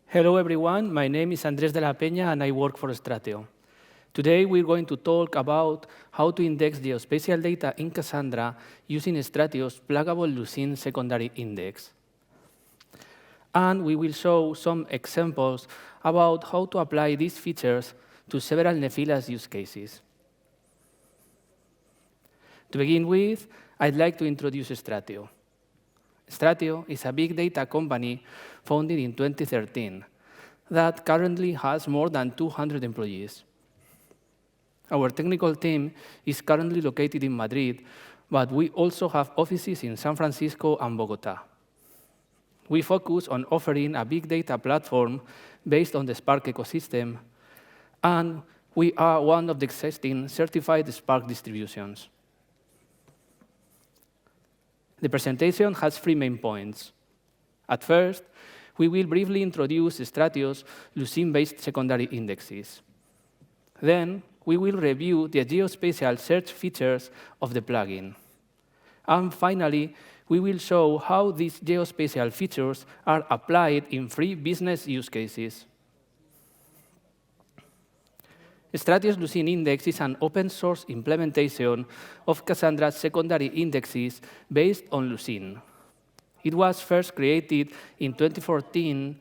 Hello, everyone. My name is Andrés de la Peña, and I work for Stratio. Today, we're going to talk about how to index geospatial data in Cassandra using Stratio's pluggable Lucene secondary index. And we will show some examples about how to apply these features to several Nephila's use cases. To begin with, I'd like to introduce Stratio. Stratio is a big data company founded in 2013 that currently has more than 200 employees. Our technical team is currently located in Madrid, but we also have offices in San Francisco and Bogota. We focus on offering a big data platform based on the Spark ecosystem, and we are one of the existing certified Spark distributions. The presentation has 3 main points. At first, we will briefly introduce Stratio's Lucene-based secondary indexes. Then, we will review the geospatial search features of the plugin. And finally, we will show how these geospatial features are applied in 3 business use cases. Stratio's Lucene index is an open-source implementation of Cassandra's secondary indexes based on Lucene. It was first created in 2014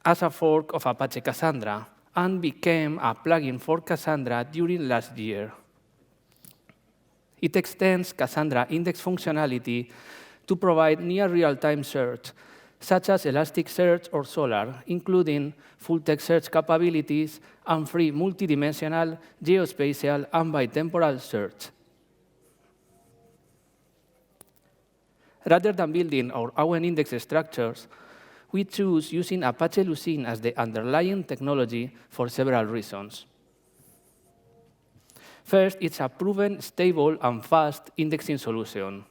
as a fork of Apache Cassandra and became a plugin for Cassandra during last year. It extends Cassandra index functionality to provide near real-time search, such as ElasticSearch or Solr, including full-text search capabilities and free multidimensional, geospatial, and bitemporal search. Rather than building our own index structures, we choose using Apache Lucene as the underlying technology for several reasons. First, it's a proven, stable, and fast indexing solution.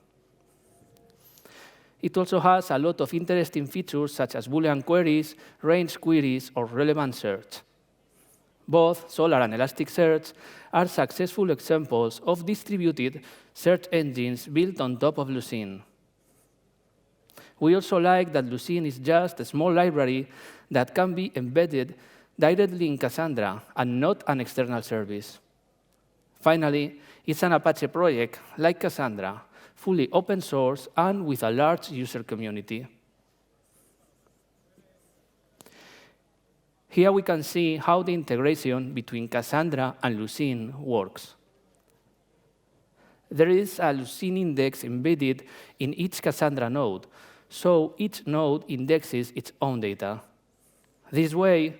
It also has a lot of interesting features such as Boolean queries, range queries, or relevant search. Both Solr and ElasticSearch are successful examples of distributed search engines built on top of Lucene. We also like that Lucene is just a small library that can be embedded directly in Cassandra and not an external service. Finally, it's an Apache project like Cassandra, fully open source and with a large user community. Here we can see how the integration between Cassandra and Lucene works. There is a Lucene index embedded in each Cassandra node, so each node indexes its own data. This way,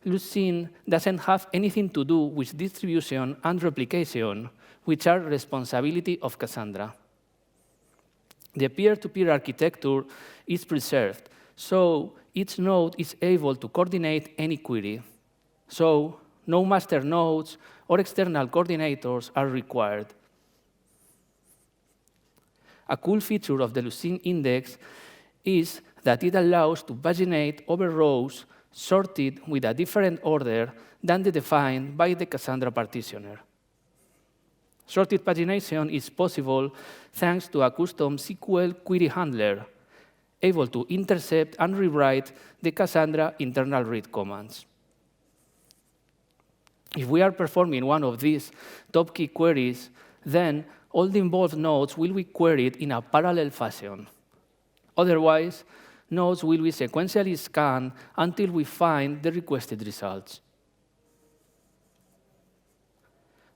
Lucene doesn't have anything to do with distribution and replication, which are responsibility of Cassandra. The peer-to-peer architecture is preserved, so each node is able to coordinate any query. So no master nodes or external coordinators are required. A cool feature of the Lucene index is that it allows to paginate over rows sorted with a different order than the defined by the Cassandra partitioner. Sorted pagination is possible thanks to a custom SQL query handler, able to intercept and rewrite the Cassandra internal read commands. If we are performing one of these top key queries, then all the involved nodes will be queried in a parallel fashion. Otherwise, nodes will be sequentially scanned until we find the requested results.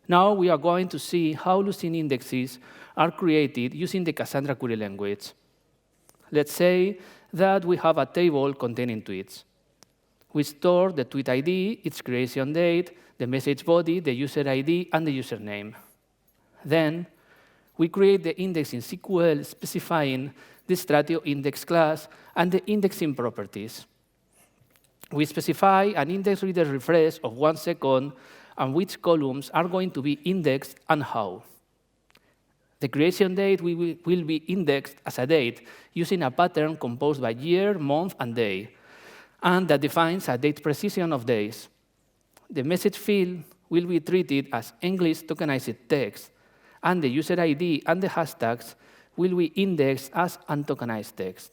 Now we are going to see how Lucene indexes are created using the Cassandra query language. Let's say that we have a table containing tweets. We store the tweet ID, its creation date, the message body, the user ID, and the username. Then we create the index in SQL specifying the Stratio index class and the indexing properties. We specify an index reader refresh of 1 second and which columns are going to be indexed and how. The creation date will be indexed as a date using a pattern composed by year, month, and day, and that defines a date precision of days. The message field will be treated as English tokenized text, and the user ID and the hashtags will be indexed as untokenized text.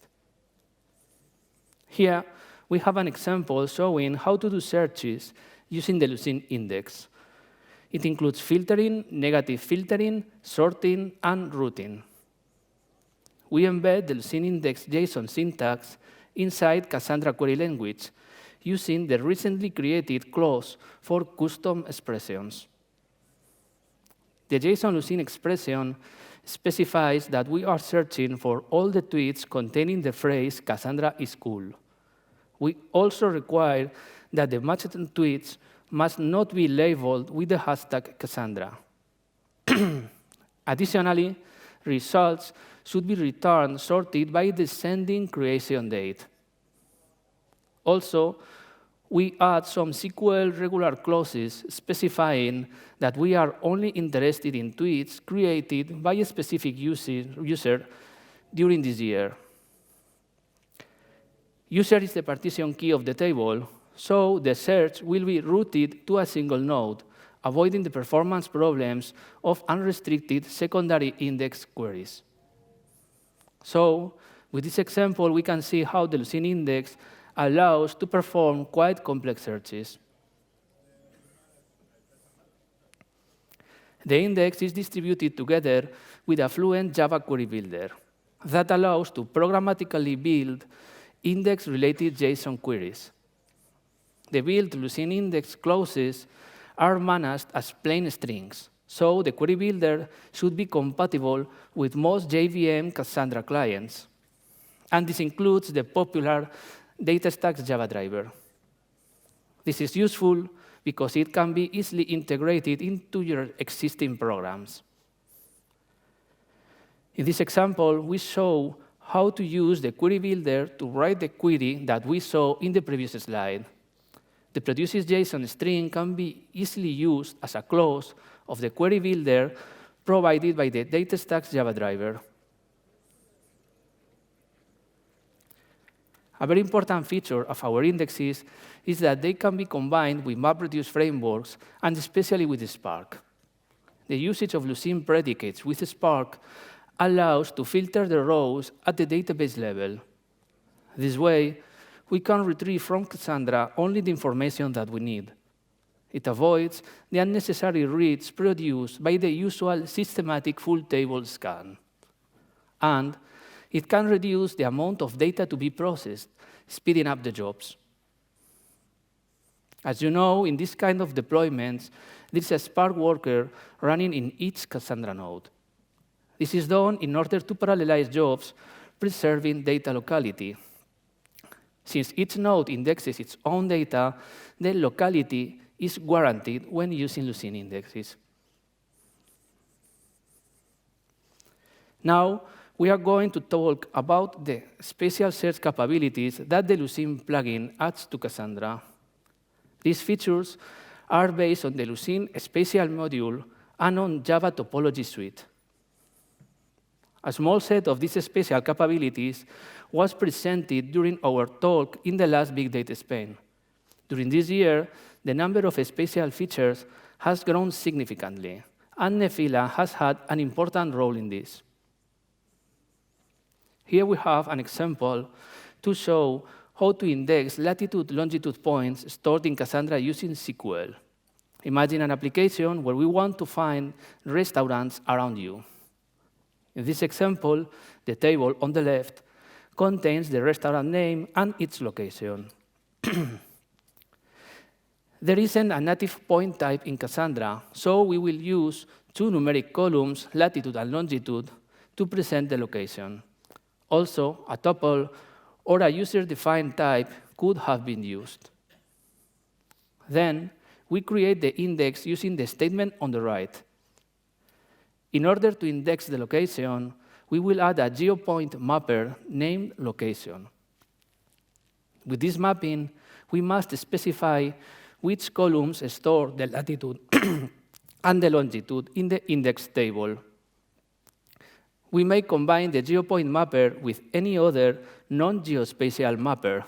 Here, we have an example showing how to do searches using the Lucene index. It includes filtering, negative filtering, sorting, and routing. We embed the Lucene index JSON syntax inside Cassandra query language using the recently created clause for custom expressions. The JSON Lucene expression specifies that we are searching for all the tweets containing the phrase Cassandra is cool. We also require that the matched tweets must not be labeled with the hashtag Cassandra. Additionally, results should be returned sorted by the sending creation date. Also, we add some SQL regular clauses specifying that we are only interested in tweets created by a specific user during this year. User is the partition key of the table, so the search will be routed to a single node, avoiding the performance problems of unrestricted secondary index queries. So, with this example, we can see how the Lucene index allows to perform quite complex searches. The index is distributed together with a fluent Java query builder that allows to programmatically build index-related JSON queries. The built Lucene index clauses are managed as plain strings, so the query builder should be compatible with most JVM Cassandra clients. And this includes the popular DataStax Java driver. This is useful because it can be easily integrated into your existing programs. In this example, we show how to use the query builder to write the query that we saw in the previous slide. The produces JSON string can be easily used as a clause of the query builder provided by the DataStax Java driver. A very important feature of our indexes is that they can be combined with MapReduce frameworks, and especially with Spark. The usage of Lucene predicates with Spark allows to filter the rows at the database level. This way, we can retrieve from Cassandra only the information that we need. It avoids the unnecessary reads produced by the usual systematic full table scan. And it can reduce the amount of data to be processed, speeding up the jobs. As you know, in this kind of deployments, there is a Spark worker running in each Cassandra node. This is done in order to parallelize jobs, preserving data locality. Since each node indexes its own data, the locality is guaranteed when using Lucene indexes. Now, we are going to talk about the spatial search capabilities that the Lucene plugin adds to Cassandra. These features are based on the Lucene spatial module and on Java topology suite. A small set of these spatial capabilities was presented during our talk in the last BigData Spain. During this year, the number of spatial features has grown significantly, and Nephila has had an important role in this. Here we have an example to show how to index latitude-longitude points stored in Cassandra using SQL. Imagine an application where we want to find restaurants around you. In this example, the table on the left contains the restaurant name and its location. There isn't a native point type in Cassandra, so we will use two numeric columns, latitude and longitude, to present the location. Also, a tuple or a user-defined type could have been used. Then, we create the index using the statement on the right. In order to index the location, we will add a geopoint mapper named location. With this mapping, we must specify which columns store the latitude and the longitude in the index table. We may combine the geopoint mapper with any other non-geospatial mapper.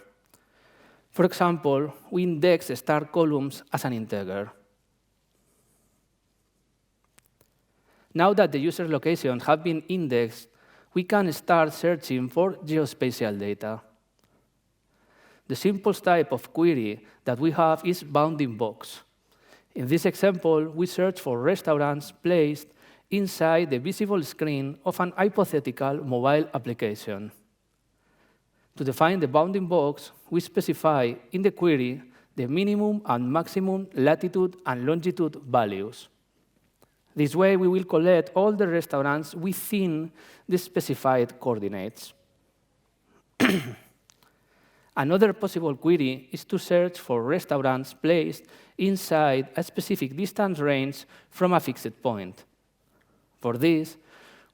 For example, we index star columns as an integer. Now that the user locations have been indexed, we can start searching for geospatial data. The simplest type of query that we have is bounding box. In this example, we search for restaurants placed inside the visible screen of an hypothetical mobile application. To define the bounding box, we specify in the query the minimum and maximum latitude and longitude values. This way, we will collect all the restaurants within the specified coordinates. Another possible query is to search for restaurants placed inside a specific distance range from a fixed point. For this,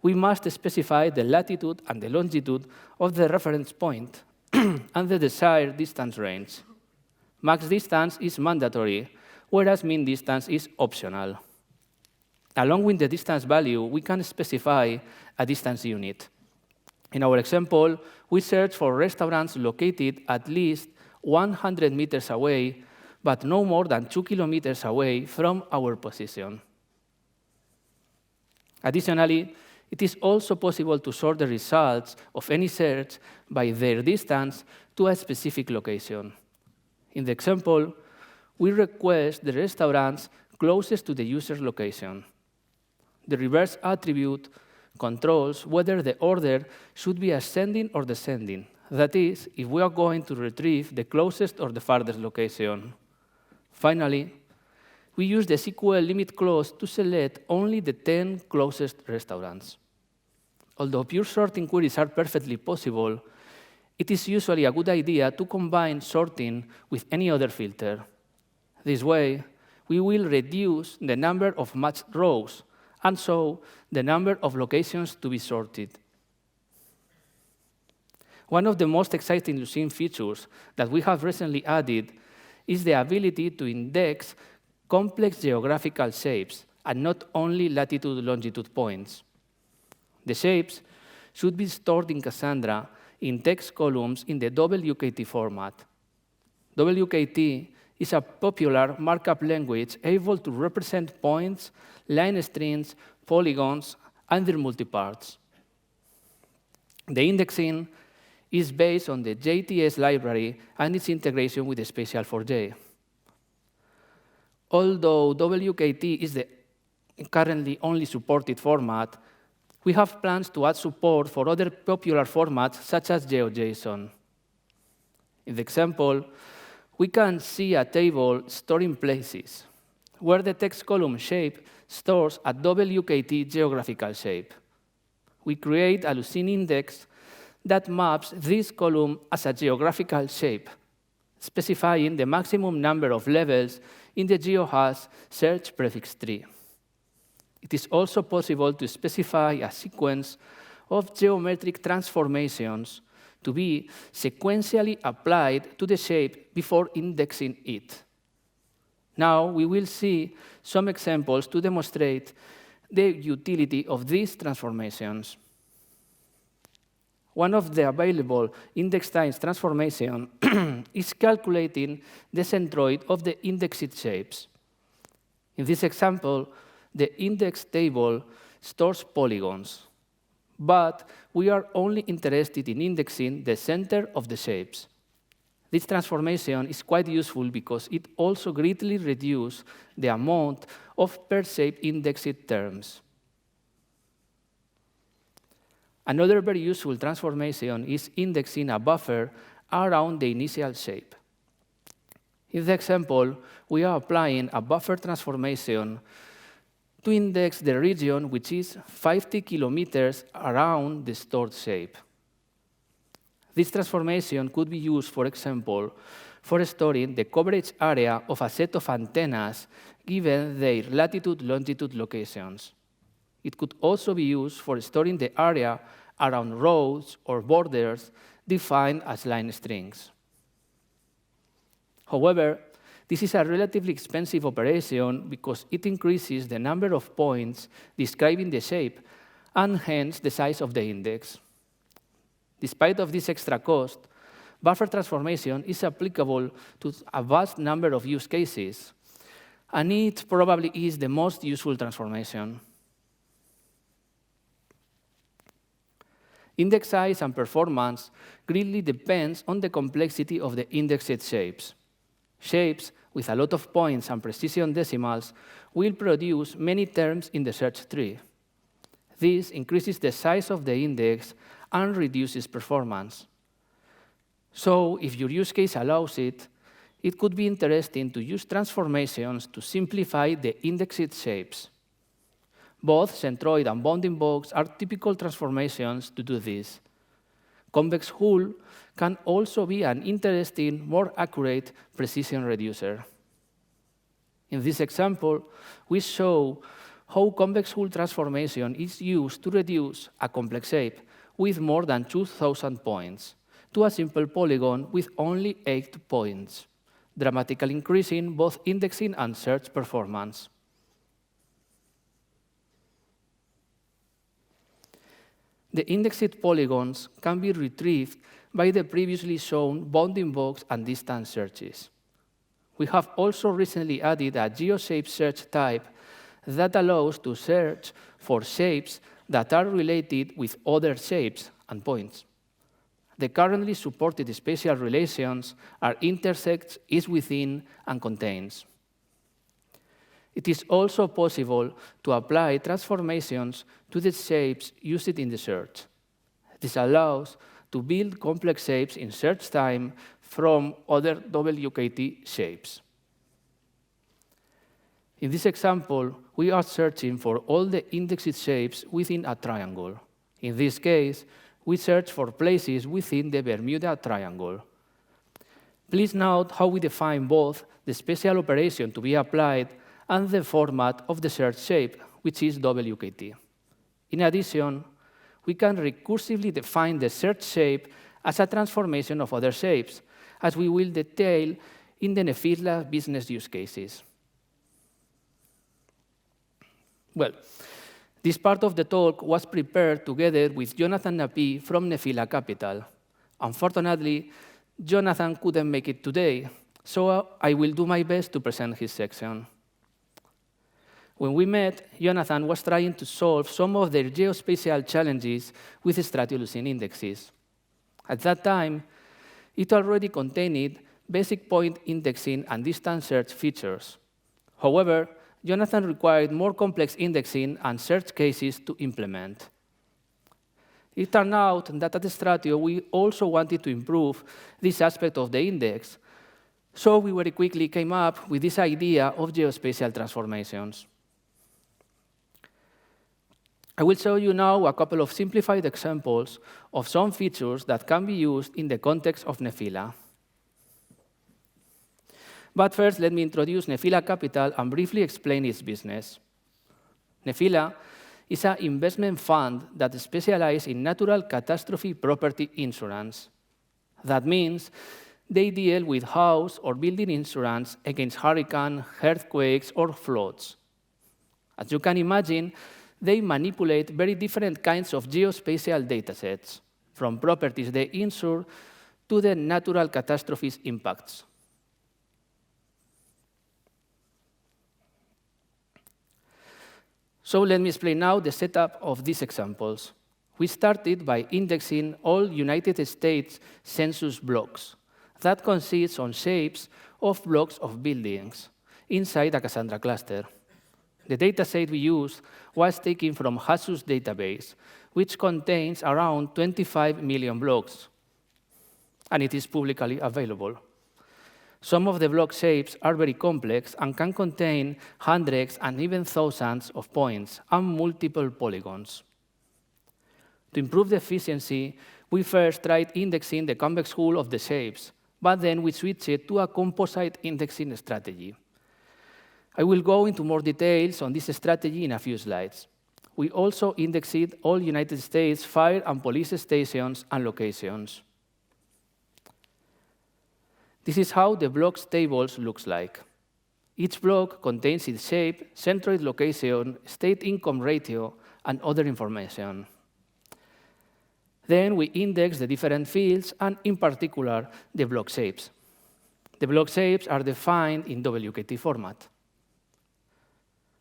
we must specify the latitude and the longitude of the reference point and the desired distance range. Max distance is mandatory, whereas min distance is optional. Along with the distance value, we can specify a distance unit. In our example, we search for restaurants located at least 100 meters away, but no more than 2 kilometers away from our position. Additionally, it is also possible to sort the results of any search by their distance to a specific location. In the example, we request the restaurants closest to the user's location. The reverse attribute controls whether the order should be ascending or descending. That is, if we are going to retrieve the closest or the farthest location. Finally, we use the SQL limit clause to select only the 10 closest restaurants. Although pure sorting queries are perfectly possible, it is usually a good idea to combine sorting with any other filter. This way, we will reduce the number of matched rows, and so the number of locations to be sorted. One of the most exciting Lucene features that we have recently added is the ability to index complex geographical shapes, and not only latitude-longitude points. The shapes should be stored in Cassandra in text columns in the WKT format. WKT is a popular markup language able to represent points, line strings, polygons, and their multiparts. The indexing is based on the JTS library and its integration with the Spatial4j. Although WKT is the currently only supported format, we have plans to add support for other popular formats such as GeoJSON. In the example, we can see a table storing places, where the text column shape stores a WKT geographical shape. We create a Lucene index that maps this column as a geographical shape, specifying the maximum number of levels in the GeoHash search prefix tree. It is also possible to specify a sequence of geometric transformations to be sequentially applied to the shape before indexing it. Now, we will see some examples to demonstrate the utility of these transformations. One of the available index times transformation is calculating the centroid of the indexed shapes. In this example, the index table stores polygons, but we are only interested in indexing the center of the shapes. This transformation is quite useful because it also greatly reduces the amount of per-shape indexed terms. Another very useful transformation is indexing a buffer around the initial shape. In the example, we are applying a buffer transformation to index the region which is 50 kilometers around the stored shape. This transformation could be used, for example, for storing the coverage area of a set of antennas given their latitude-longitude locations. It could also be used for storing the area around roads or borders defined as line strings. However, this is a relatively expensive operation because it increases the number of points describing the shape and hence the size of the index. Despite of this extra cost, buffer transformation is applicable to a vast number of use cases, and it probably is the most useful transformation. Index size and performance greatly depends on the complexity of the indexed shapes. Shapes with a lot of points and precision decimals will produce many terms in the search tree. This increases the size of the index and reduces performance. So if your use case allows it, it could be interesting to use transformations to simplify the indexed shapes. Both centroid and bounding box are typical transformations to do this. Convex hull can also be an interesting, more accurate precision reducer. In this example, we show how convex hull transformation is used to reduce a complex shape with more than 2,000 points to a simple polygon with only 8 points, dramatically increasing both indexing and search performance. The indexed polygons can be retrieved by the previously shown bounding box and distance searches. We have also recently added a Geoshape search type that allows to search for shapes that are related with other shapes and points. The currently supported spatial relations are intersects, is within, and contains. It is also possible to apply transformations to the shapes used in the search. This allows to build complex shapes in search time from other WKT shapes. In this example, we are searching for all the indexed shapes within a triangle. In this case, we search for places within the Bermuda Triangle. Please note how we define both the special operation to be applied and the format of the search shape, which is WKT. In addition, we can recursively define the search shape as a transformation of other shapes, as we will detail in the Nephila business use cases. Well, this part of the talk was prepared together with Jonathan Napi from Nephila Capital. Unfortunately, Jonathan couldn't make it today, so I will do my best to present his section. When we met, Jonathan was trying to solve some of their geospatial challenges with Stratio Lucene indexes. At that time, it already contained basic point indexing and distance search features. However, Jonathan required more complex indexing and search cases to implement. It turned out that at Stratio, we also wanted to improve this aspect of the index, so we very quickly came up with this idea of geospatial transformations. I will show you now a couple of simplified examples of some features that can be used in the context of Nephila. But first, let me introduce Nephila Capital and briefly explain its business. Nephila is an investment fund that specializes in natural catastrophe property insurance. That means they deal with house or building insurance against hurricane, earthquakes, or floods. As you can imagine, they manipulate very different kinds of geospatial datasets, from properties they insure to the natural catastrophes impacts. So let me explain now the setup of these examples. We started by indexing all United States census blocks. That consists on shapes of blocks of buildings inside a Cassandra cluster. The dataset we used was taken from Hasus database, which contains around 25 million blocks, and it is publicly available. Some of the block shapes are very complex and can contain hundreds and even thousands of points and multiple polygons. To improve the efficiency, we first tried indexing the convex hull of the shapes, but then we switched it to a composite indexing strategy. I will go into more details on this strategy in a few slides. We also indexed all United States fire and police stations and locations. This is how the blocks tables looks like. Each block contains its shape, centroid location, state income ratio, and other information. Then we index the different fields, and in particular, the block shapes. The block shapes are defined in WKT format.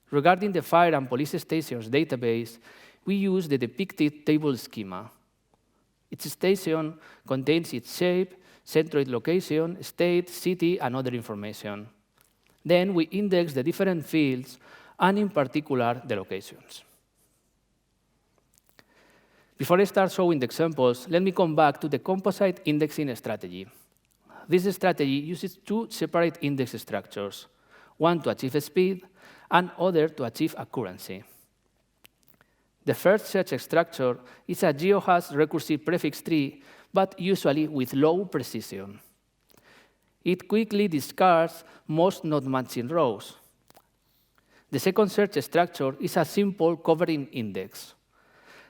Regarding the fire and police stations database, we use the depicted table schema. Each station contains its shape, centroid location, state, city, and other information. Then we index the different fields, and in particular, the locations. Before I start showing the examples, let me come back to the composite indexing strategy. This strategy uses two separate index structures, one to achieve speed and other to achieve accuracy. The first such structure is a geohash recursive prefix tree, but usually with low precision. It quickly discards most not-matching rows. The second search structure is a simple covering index,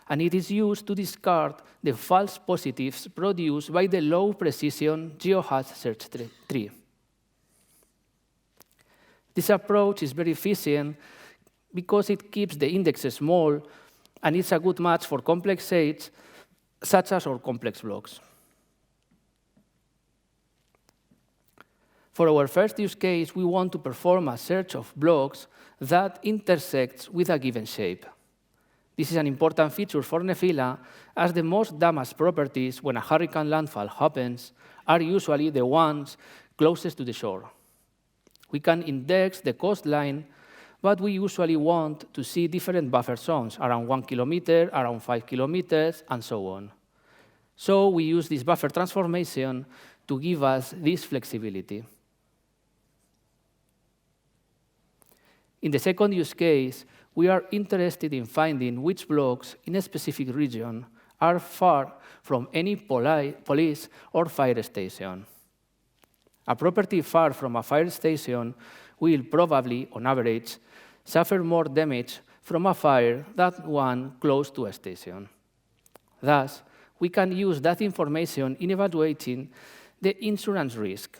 and it is used to discard the false positives produced by the low-precision geohash search tree. This approach is very efficient because it keeps the index small, and it's a good match for complex shapes, such as our complex blocks. For our first use case, we want to perform a search of blocks that intersects with a given shape. This is an important feature for Nephila, as the most damaged properties when a hurricane landfall happens are usually the ones closest to the shore. We can index the coastline, but we usually want to see different buffer zones, around 1 kilometer, around 5 kilometers, and so on. So we use this buffer transformation to give us this flexibility. In the second use case, we are interested in finding which blocks in a specific region are far from any police or fire station. A property far from a fire station will probably, on average, suffer more damage from a fire than one close to a station. Thus, we can use that information in evaluating the insurance risk.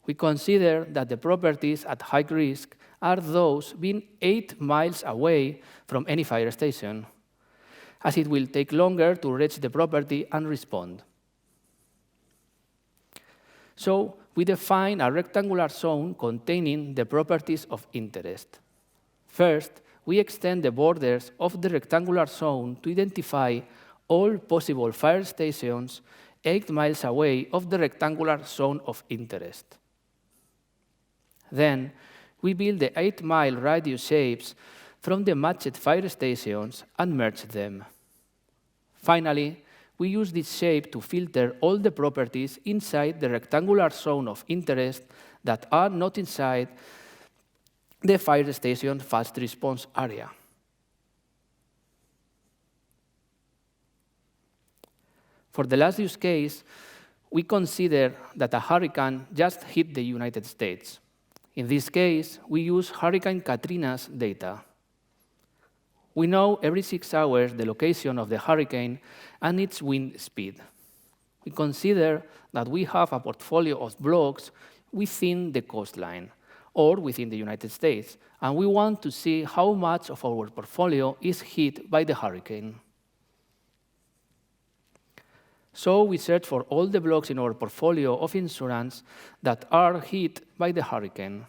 We consider that the properties at high risk are those being 8 miles away from any fire station, as it will take longer to reach the property and respond. So we define a rectangular zone containing the properties of interest. First, we extend the borders of the rectangular zone to identify all possible fire stations 8 miles away of the rectangular zone of interest. Then, we build the 8-mile radius shapes from the matched fire stations and merge them. Finally, we use this shape to filter all the properties inside the rectangular zone of interest that are not inside the fire station fast response area. For the last use case, we consider that a hurricane just hit the United States. In this case, we use Hurricane Katrina's data. We know every 6 hours the location of the hurricane and its wind speed. We consider that we have a portfolio of blocks within the coastline or within the United States, and we want to see how much of our portfolio is hit by the hurricane. So we search for all the blocks in our portfolio of insurance that are hit by the hurricane.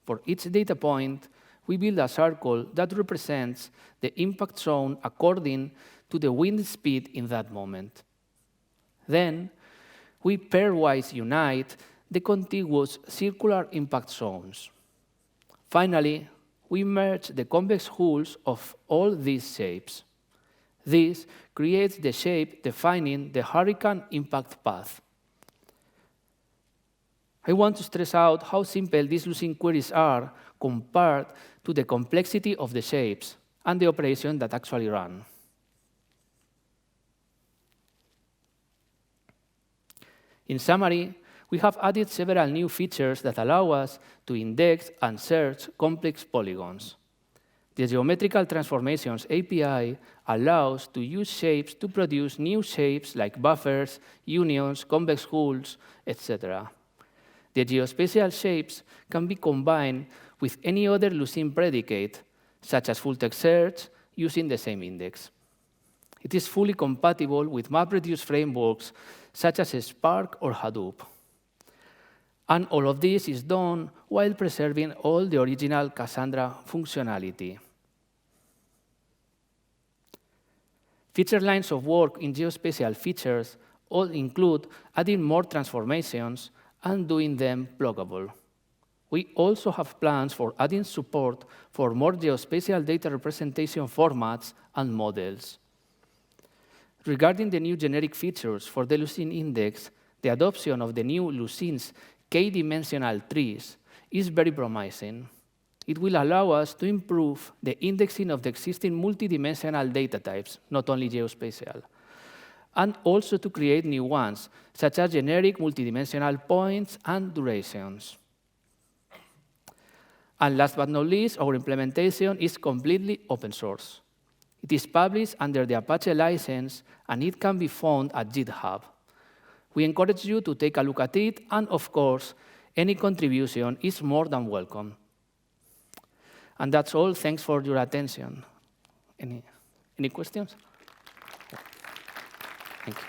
For each data point, we build a circle that represents the impact zone according to the wind speed in that moment. Then, we pairwise unite the contiguous circular impact zones. Finally, we merge the convex hulls of all these shapes. This creates the shape defining the hurricane impact path. I want to stress out how simple these Lucene queries are compared to the complexity of the shapes and the operation that actually run. In summary, we have added several new features that allow us to index and search complex polygons. The Geometrical Transformations API allows to use shapes to produce new shapes like buffers, unions, convex hulls, etc. The geospatial shapes can be combined with any other Lucene predicate, such as full-text search, using the same index. It is fully compatible with MapReduce frameworks, such as Spark or Hadoop. And all of this is done while preserving all the original Cassandra functionality. Feature lines of work in geospatial features all include adding more transformations and doing them pluggable. We also have plans for adding support for more geospatial data representation formats and models. Regarding the new generic features for the Lucene index, the adoption of the new Lucene's k-dimensional trees is very promising. It will allow us to improve the indexing of the existing multidimensional data types, not only geospatial, and also to create new ones, such as generic multidimensional points and durations. And last but not least, our implementation is completely open source. It is published under the Apache license, and it can be found at GitHub. We encourage you to take a look at it, and of course, any contribution is more than welcome. And that's all. Thanks for your attention. Any questions? Thank you.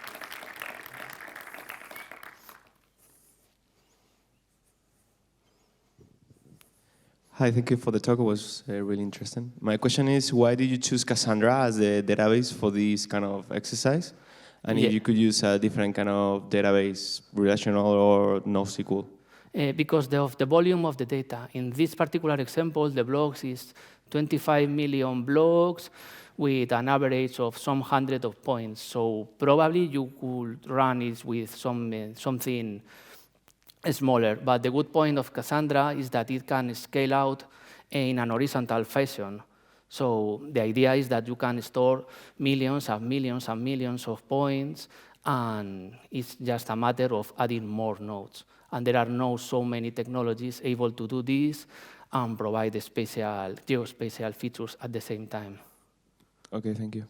Hi, thank you for the talk. It was really interesting. My question is, why did you choose Cassandra as the database for this kind of exercise? And if you could use a different kind of database, relational or NoSQL? Because of the volume of the data. In this particular example, the blocks is 25 million blocks with an average of some hundred of points. So probably you could run it with something smaller. But the good point of Cassandra is that it can scale out in an horizontal fashion. So the idea is that you can store millions and millions and millions of points, and it's just a matter of adding more nodes. And there are not so many technologies able to do this and provide the geospatial features at the same time. OK, thank you.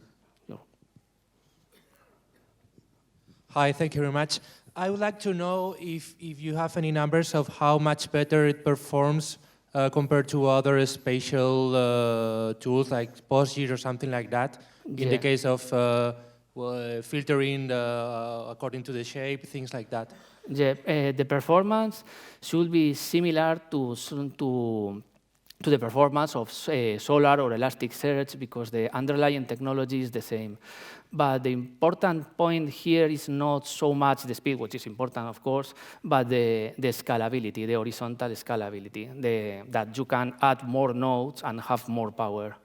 Hi, thank you very much. I would like to know if you have any numbers of how much better it performs compared to other spatial tools like PostGIS or something like that, in the case of filtering according to the shape, things like that. Yeah, the performance should be similar to the performance of Solr or ElasticSearch because the underlying technology is the same. But the important point here is not so much the speed, which is important, of course, but the scalability, the horizontal scalability, that you can add more nodes and have more power.